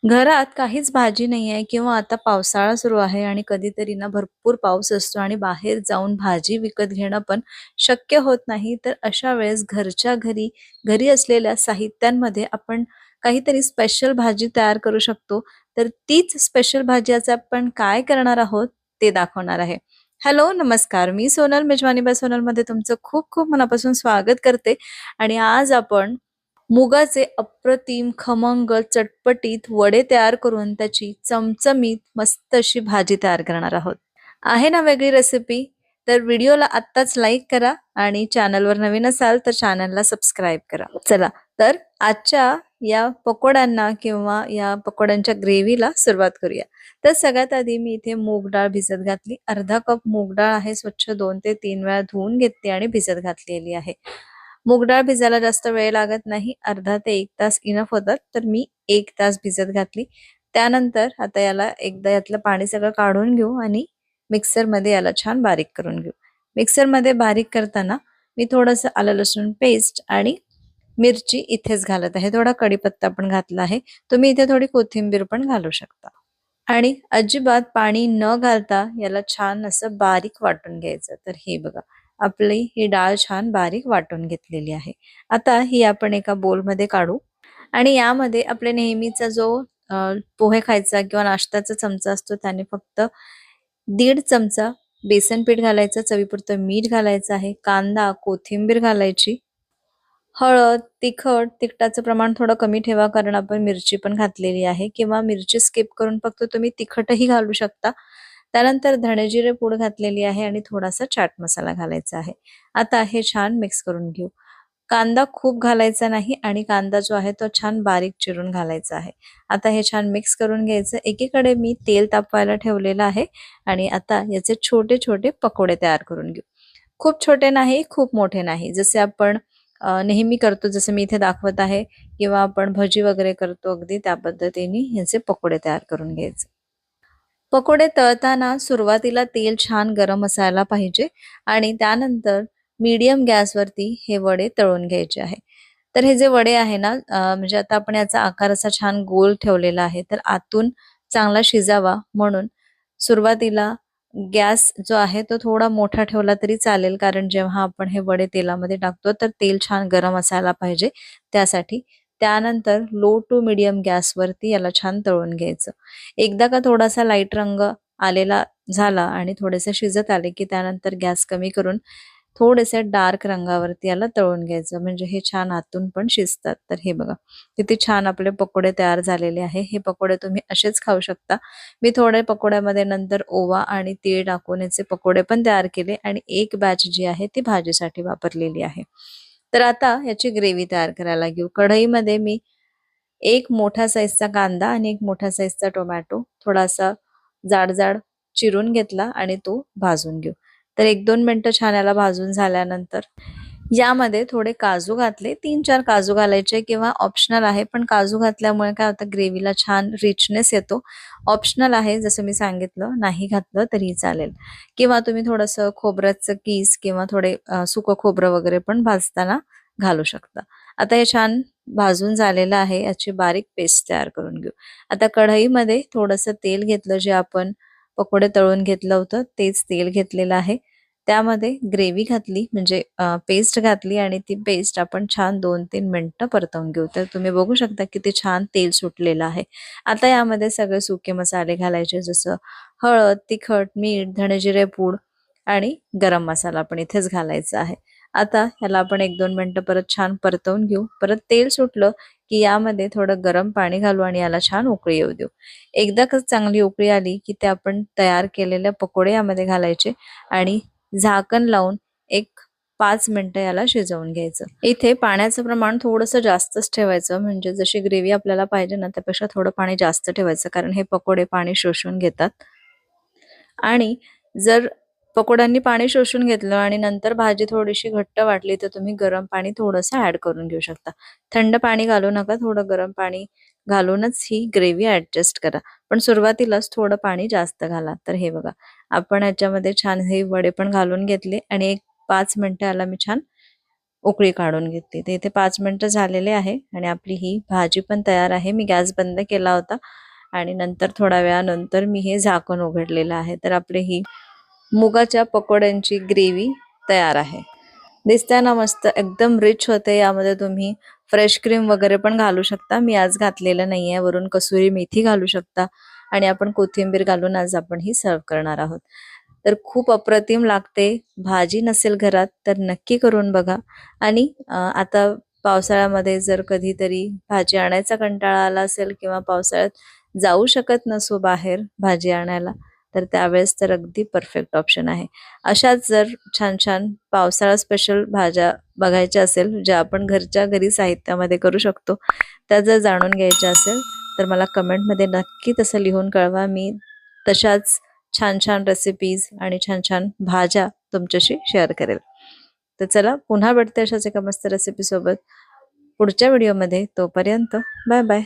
घरात काहीच भाजी नाहीये किंवा आता पावसाळा सुरू आहे आणि कधीतरी ना भरपूर पाऊस असतो आणि बाहेर जाऊन भाजी विकत घेणं पण शक्य होत नाही. तर अशा वेळेस घरच्या घरी घरी असलेल्या साहित्यांमध्ये आपण काहीतरी स्पेशल भाजी तयार करू शकतो. तर तीच स्पेशल भाजी आज आपण काय करणार आहोत ते दाखवणार आहे. हॅलो, नमस्कार. मी सोनल, मेजवानी बाय सोनलमध्ये तुमचं खूप खूप मनापासून स्वागत करते. आणि आज आपण मुगाचे अप्रतिम खमंग चटपटीत वडे तयार करून त्याची चमचमीत मस्त अशी भाजी तयार करणार आहोत. आहे ना वेगळी रेसिपी? तर व्हिडिओला आत्ताच लाईक करा आणि चॅनलवर नवीन असाल तर चॅनलला सबस्क्राईब करा. चला, तर आजच्या या पकोड्यांना किंवा या पकोड्यांच्या ग्रेव्हीला सुरुवात करूया. तर सगळ्यात आधी मी इथे मूग डाळ भिजत घातली. अर्धा कप मूग डाळ आहे, स्वच्छ 2 ते 3 वेळा धुवून घेतली आणि भिजत घातलेली आहे. मूग डाळ भिजायला जास्त वेळ लागत नाही, अर्धा ते 1 तास इनफ होतात. तर मी 1 तास भिजत घातली. त्यानंतर आता याला एकदा यातलं पाणी सगळं काढून घेऊ आणि मिक्सरमध्ये याला छान बारीक करून घेऊ. मिक्सरमध्ये बारीक करताना मी थोडंसं आलं लसूण पेस्ट आणि मिरची इथेच घालत आहे. थोडा कढीपत्ता पण घातला आहे. तुम्ही इथे थोडी कोथिंबीर पण घालू शकता. आणि अजिबात पाणी न घालता याला छान असं बारीक वाटून घ्यायचं. तर हे बघा, आपली ही डाळ छान बारीक वाटून घेतलेली आहे. आता ही आपण एका बोलमध्ये काढू आणि यामध्ये आपले नेहमीचा जो पोहे खायचा किंवा नाश्त्याचा चमचा असतो त्याने फक्त 1.5 चमचा बेसन पीठ घालायचं, चवीपुरतं मीठ घालायचं आहे, कांदा, कोथिंबीर घालायची, हळद, तिखट, तिखटाचं प्रमाण थोडं कमी ठेवा कारण आपण मिरची पण घातलेली आहे किंवा मिरची स्किप करून फक्त तुम्ही तिखटही घालू शकता. त्यानंतर धणे-जिरे पूड घातलेली आहे आणि थोडासा चाट मसाला घालायचा आहे. आता हे छान मिक्स करून घेऊ. कांदा खूप घालायचा नाही आणि कांदा जो आहे तो छान बारीक चिरून घालायचा आहे. आता हे छान मिक्स करून घ्यायचं. एकीकडे मी तेल तापवायला ठेवलेलं आहे आणि आता याचे छोटे-छोटे पकोडे तयार करून घेऊ. खूप छोटे नाही, खूप मोठे नाही. जसे आपण नेहमी करतो, जसं मी इथे दाखवत आहे किंवा आपण भजी वगैरे करतो अगदी त्या पद्धतीने ह्याचे पकोडे तयार करून घ्यायचे. पकोडे तळताना सुरुवातीला तेल छान गरम असायला पाहिजे आणि त्यानंतर मीडियम गॅसवरती हे वडे तळून घ्यायचे आहे. तर हे जे वडे आहे ना, म्हणजे आता आपण याचा आकार असा छान गोल ठेवलेला आहे, तर आतून चांगला शिजावा म्हणून सुरुवातीला गॅस जो आहे तो थोडा मोठा ठेवला तरी चालेल, कारण जेव्हा आपण हे वडे तेलामध्ये टाकतो तर तेल छान गरम असायला पाहिजे त्यासाठी. त्यानंतर लो टू मीडियम गॅसवरती याला छान तळून घ्यायचं. एकदा का थोडासा लाईट रंग आलेला झाला आणि थोडेसे शिजत आले की त्यानंतर गॅस कमी करून थोडेसे डार्क रंगावरती याला तळून घ्यायचं, म्हणजे हे छान आतून पण शिजतात. तर हे बघा, किती छान आपले पकोडे तयार झालेले आहे. हे पकोडे तुम्ही असेच खाऊ शकता. मी थोडे पकोड्यामध्ये नंतर ओवा आणि तीळ टाकून याचे पकोडे पण तयार केले आणि एक बॅच जी आहे ती भाजीसाठी वापरलेली आहे. तर आता याची ग्रेव्ही तयार करायला घेऊ. कढईमध्ये मी एक मोठा साईजचा कांदा आणि एक मोठा साईजचा टोमॅटो थोडासा जाड-जाड चिरून घेतला आणि तो भाजून घेऊ. तर 1-2 मिनिटं छान याला भाजून झाल्यानंतर यामध्ये थोडे काजू घातले. 3-4 काजू घालायचे किंवा ऑप्शनल आहे, पण काजू घातल्यामुळे काय होतं ग्रेव्हीला छान रिचनेस येतो. ऑप्शनल आहे, जसं मी सांगितलं, नाही घातलं तरी चालेल. किंवा तुम्ही थोडंसं खोबऱ्याचं कीस किंवा थोडे सुकं खोबरं वगैरे पण भाजताना घालू शकता. आता हे छान भाजून झालेलं आहे, याची बारीक पेस्ट तयार करून घेऊ. आता कढईमध्ये थोडंसं तेल घेतलं, जे आपण पकोडे तळून घेतलं होतं तेच तेल घेतलेलं आहे. त्यामध्ये ग्रेव्ही घातली, म्हणजे पेस्ट घातली आणि ती पेस्ट आपण छान 2-3 मिनिटं परतवून घेऊ. तर तुम्ही बघू शकता किती छान तेल सुटलेलं आहे. आता यामध्ये सगळे सुके मसाले घालायचे, जसं हळद, तिखट, मीठ, धणे-जिरे पूड आणि गरम मसाला पण इथेच घालायचा आहे. आता ह्याला आपण 1-2 मिनिटं परत छान परतवून घेऊ. परत तेल सुटलं की यामध्ये थोडं गरम पाणी घालू आणि याला छान उकळी येऊ देऊ. एकदा का चांगली उकळी आली की ते आपण तयार केलेले पकोडे यामध्ये घालायचे आणि झाकण लावून एक 5 मिनिटं याला शिजवून घ्यायचं. इथे पाण्याचं प्रमाण थोडंसं जास्तच ठेवायचं, म्हणजे जशी ग्रेव्ही आपल्याला पाहिजे ना त्यापेक्षा थोडं पाणी जास्त ठेवायचं, कारण हे पकोडे पाणी शोषून घेतात. आणि जर पकोड्यांनी पाणी शोषून घेतलं आणि नंतर भाजी थोडीशी घट्ट वाटली तर तुम्ही गरम पाणी थोडंसं ॲड करून घेऊ शकता. थंड पाणी घालू नका, थोडं गरम पाणी घालूनच ही ग्रेव्ही ॲडजस्ट करा. पण सुरुवातीलाच थोडं पाणी जास्त घाला. तर हे बघा, आपण याच्यामध्ये छान हे वडे पण घालून घेतले आणि एक 5 मिनिटं याला मी छान उकळी काढून घेतली. तर इथे 5 मिनिटं झालेले आहे आणि आपली ही भाजी पण तयार आहे. मी गॅस बंद केला होता आणि नंतर थोड्या वेळानंतर मी हे झाकण उघडलेलं आहे. तर आपली ही मुगाच्या पकोड्यांची ग्रेव्ही तयार आहे. दिसते ना मस्त, एकदम रिच होते. यामध्ये तुम्ही फ्रेश क्रीम वगैरे पण घालू शकता. मी आज घातलेलं नाहीये. वरून कसुरी मेथी घालू शकता आणि आपण कोथिंबीर घालून आज आपण ही सर्व करणार आहोत. तर खूप अप्रतिम लागते. भाजी नसेल घरात तर नक्की करून बघा. आणि आता पावसाळ्यामध्ये जर कधीतरी भाजी आणायचा कंटाळा आला असेल किंवा पावसाळ्यात जाऊ शकत नसो बाहेर भाजी आणायला, तर त्यावेळेस तर अगदी परफेक्ट ऑप्शन आहे. अशाच जर छान छान पावसाळा स्पेशल भाज्या बघायच्या असेल, ज्या आपण घरच्या घरी साहित्यामध्ये करू शकतो, त्या जर जाणून घ्यायच्या असेल तर मला कमेंटमध्ये नक्की तसं लिहून कळवा. मी तशाच छान छान रेसिपीज आणि छान छान भाज्या तुमच्याशी शेअर करेल. तर चला पुन्हा भेटते अशाच एका मस्त रेसिपी सोबत पुढच्या व्हिडिओमध्ये. तोपर्यंत बाय बाय.